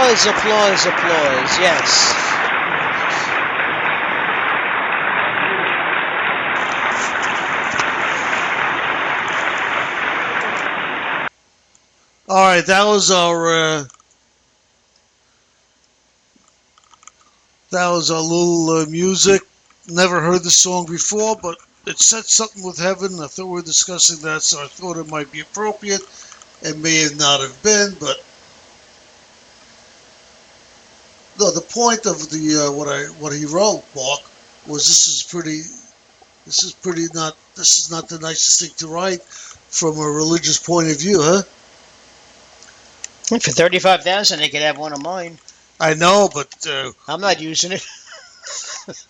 Applause, applause, applause. Yes. All right, that was our little music. Never heard the song before, but it said something with heaven. I thought we were discussing that, so I thought it might be appropriate. It may have not have been, but no. The point of the what he wrote, Mark, was this is not the nicest thing to write from a religious point of view, huh? For 35,000, they could have one of mine. I know, but I'm not using it.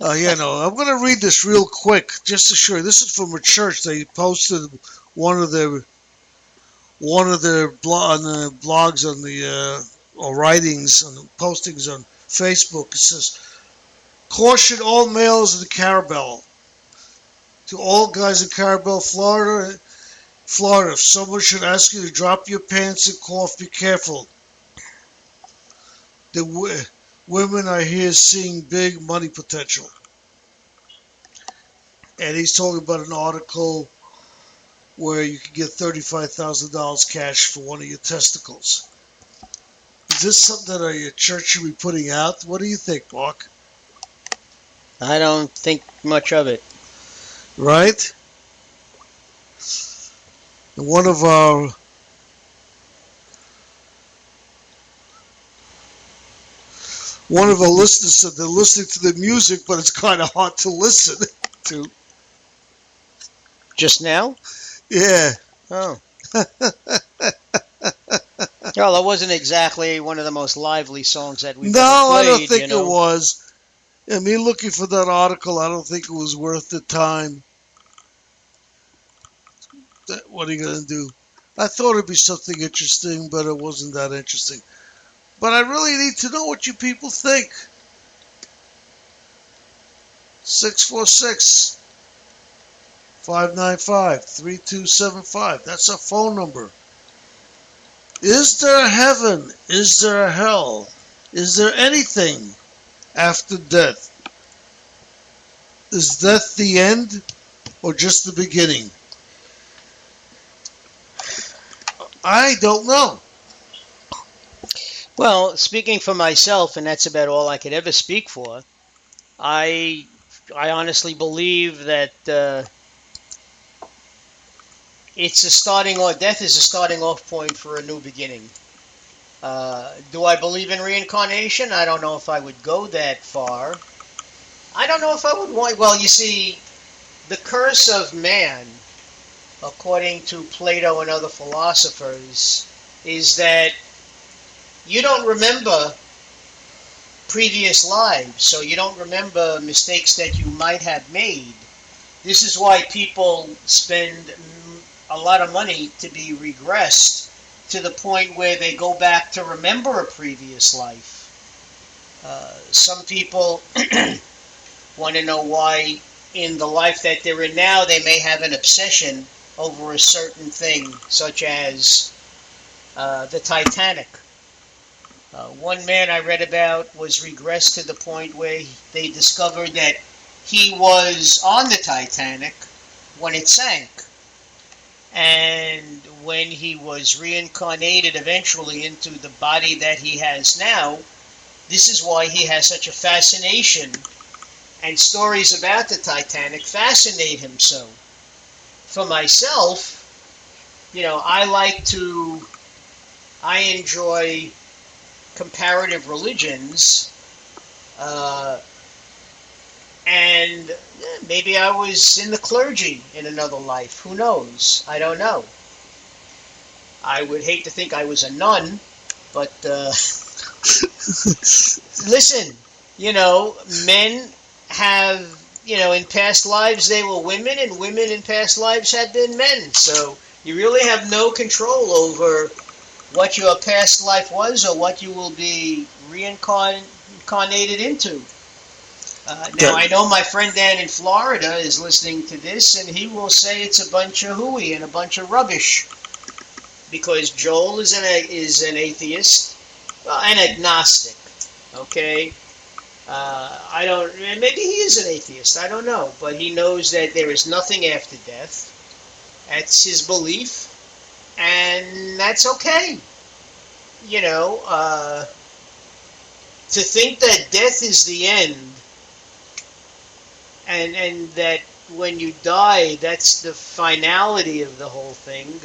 I'm going to read this real quick, just to show you. This is from a church. They posted one of their blogs on the or writings and postings on Facebook. It says, "Caution all males in the Carabel. To all guys in Carabel, Florida, if someone should ask you to drop your pants and cough, be careful. The women are here seeing big money potential." And he's talking about an article where you can get $35,000 cash for one of your testicles. Is this something that your church should be putting out? What do you think, Mark? I don't think much of it. Right? And one of our listeners said they're listening to the music, but it's kind of hard to listen to. Just now? Yeah. Oh. Well, that wasn't exactly one of the most lively songs that we've ever played. I don't think it was. I mean, looking for that article, I don't think it was worth the time. What are you going to do? I thought it'd be something interesting, but it wasn't that interesting. But I really need to know what you people think. 646-595-3275. That's our phone number. Is there a heaven? Is there a hell? Is there anything after death? Is death the end or just the beginning? I don't know. Well, speaking for myself, and that's about all I could ever speak for, I honestly believe that it's a starting, or death is a starting off point for a new beginning. Do I believe in reincarnation? I don't know if I would go that far. I don't know if I would want. Well, you see, the curse of man, according to Plato and other philosophers, is that you don't remember previous lives, so you don't remember mistakes that you might have made. This is why people spend a lot of money to be regressed to the point where they go back to remember a previous life. Some people want to know why in the life that they're in now they may have an obsession over a certain thing, such as the Titanic. One man I read about was regressed to the point where they discovered that he was on the Titanic when it sank. And when he was reincarnated eventually into the body that he has now, this is why he has such a fascination, and stories about the Titanic fascinate him so. For myself, I enjoy comparative religions, and maybe I was in the clergy in another life. Who knows? I don't know. I would hate to think I was a nun, but listen, men have, in past lives they were women, and women in past lives had been men. So you really have no control over what your past life was or what you will be reincarnated into. Now, I know my friend Dan in Florida is listening to this, and he will say it's a bunch of hooey and a bunch of rubbish, because Joel is an atheist, Well, an agnostic. Okay. I don't. Maybe he is an atheist. I don't know, but he knows that there is nothing after death. That's his belief, and that's okay. You know, to think that death is the end, and that when you die, that's the finality of the whole thing.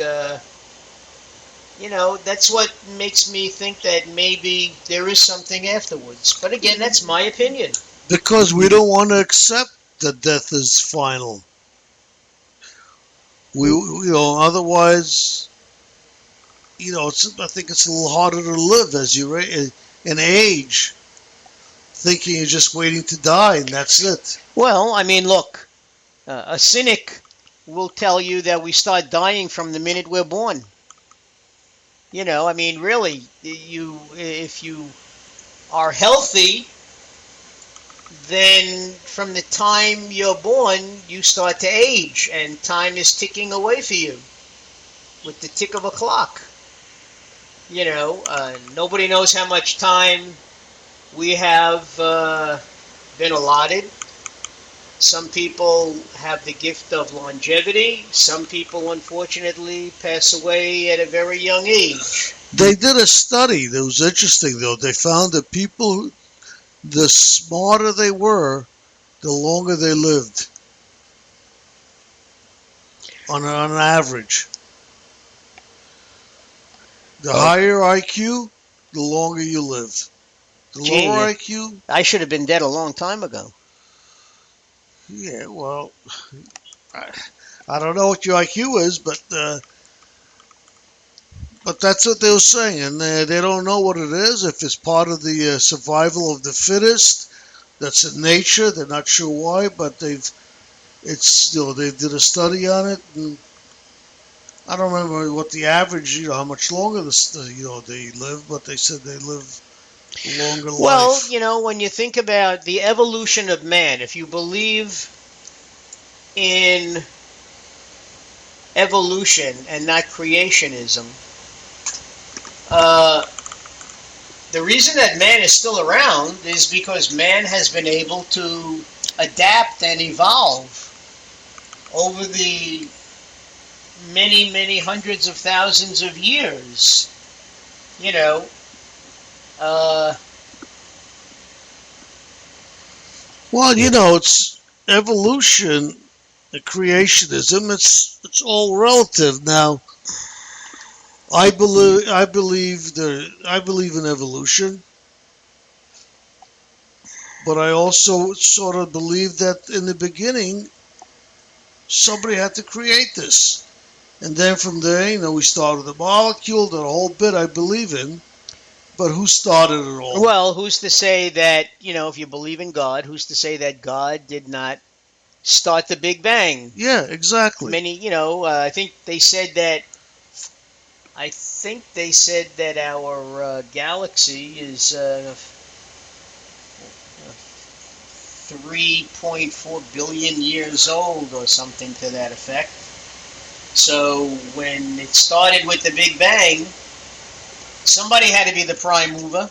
You know, that's what makes me think that maybe there is something afterwards. But again, that's my opinion. Because we don't want to accept that death is final. Otherwise, I think it's a little harder to live as you in age, thinking you're just waiting to die and that's it. Well, I mean, look, a cynic will tell you that we start dying from the minute we're born. You know, I mean, really, if you are healthy, then from the time you're born, you start to age, and time is ticking away for you with the tick of a clock. You know, nobody knows how much time we have been allotted. Some people have the gift of longevity. Some people, unfortunately, pass away at a very young age. They did a study that was interesting, though. They found that people, the smarter they were, the longer they lived, on an average. The higher IQ, the longer you live. The lower IQ... I should have been dead a long time ago. Yeah, well, I don't know what your IQ is, but that's what they were saying, and they don't know what it is. If it's part of the survival of the fittest, that's in nature. They're not sure why, but they did a study on it, and I don't remember what the average, how much longer they live, but they said they live longer life. Well, when you think about the evolution of man, if you believe in evolution and not creationism, the reason that man is still around is because man has been able to adapt and evolve over the many, many hundreds of thousands of years. Well, it's evolution, creationism. It's all relative. Now, I believe in evolution, but I also sort of believe that in the beginning, somebody had to create this, and then from there, we started the molecule, the whole bit. I believe in. But who started it all? Well, who's to say that, if you believe in God, who's to say that God did not start the Big Bang? Yeah, exactly. I think they said that our galaxy is 3.4 billion years old or something to that effect. So when it started with the Big Bang, somebody had to be the prime mover.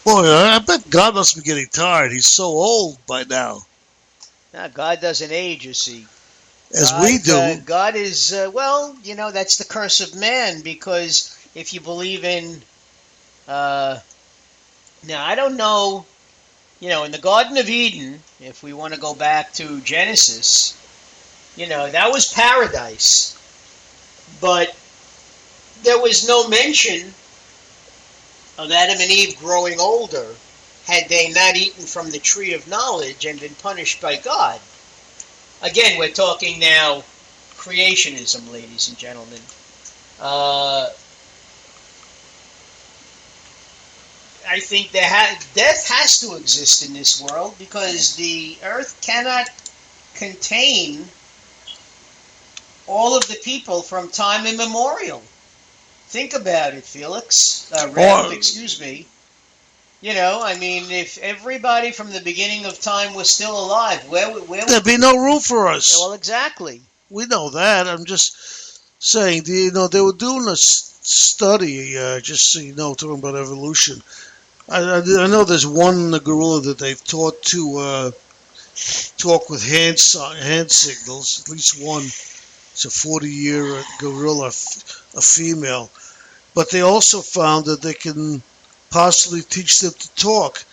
Boy, I bet God must be getting tired. He's so old by now. No, God doesn't age, you see. As we do. God is, that's the curse of man, because if you believe in, now I don't know, in the Garden of Eden, if we want to go back to Genesis, that was paradise. But there was no mention of Adam and Eve growing older had they not eaten from the tree of knowledge and been punished by God. Again, we're talking now creationism, ladies and gentlemen. I think death has to exist in this world because the earth cannot contain all of the people from time immemorial. Think about it, Felix. Ralph, excuse me. If everybody from the beginning of time was still alive, where there'd be no room for us. Well, exactly. We know that. I'm just saying, they were doing a study, just so you know, talking about evolution. I know there's one gorilla that they've taught to talk with hand signals. At least one. It's a 40-year gorilla, a female. But they also found that they can possibly teach them to talk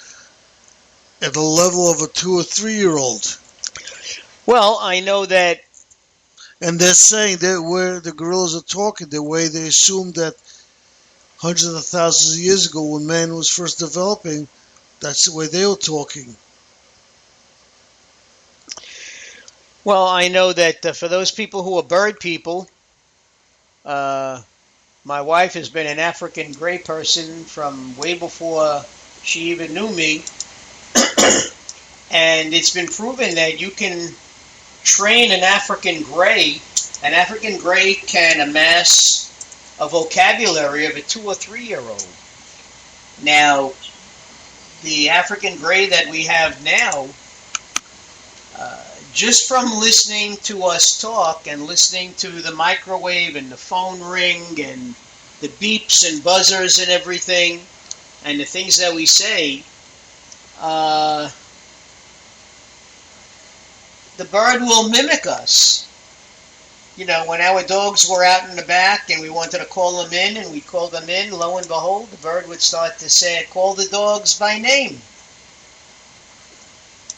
at the level of a 2 or 3-year-old. Well, I know that. And they're saying that where the gorillas are talking, the way they assumed that hundreds of thousands of years ago when man was first developing, that's the way they were talking. Well, I know that for those people who are bird people, my wife has been an African gray person from way before she even knew me. And it's been proven that you can train an African gray. An African gray can amass a vocabulary of a 2 or 3-year-old. Now, the African gray that we have now, just from listening to us talk and listening to the microwave and the phone ring and the beeps and buzzers and everything and the things that we say, the bird will mimic us. You know, when our dogs were out in the back and we wanted to call them in and we called them in, lo and behold, the bird would start to say, call the dogs by name.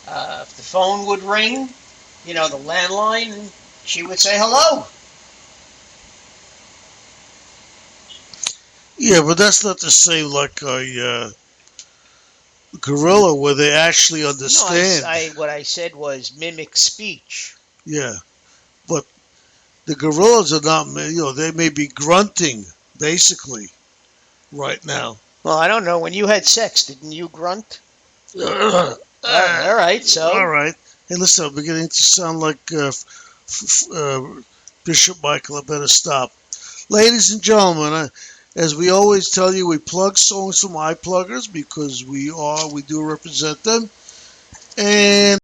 If the phone would ring, you know, the landline, she would say hello. Yeah, but that's not the same like a gorilla where they actually understand. No, what I said was mimic speech. Yeah, but the gorillas are not, you know, they may be grunting, basically, right now. Well, I don't know. When you had sex, didn't you grunt? All right, so. All right. Hey, listen, I'm beginning to sound like Bishop Michael. I better stop. Ladies and gentlemen, as we always tell you, we plug songs from iPluggers because we do represent them. And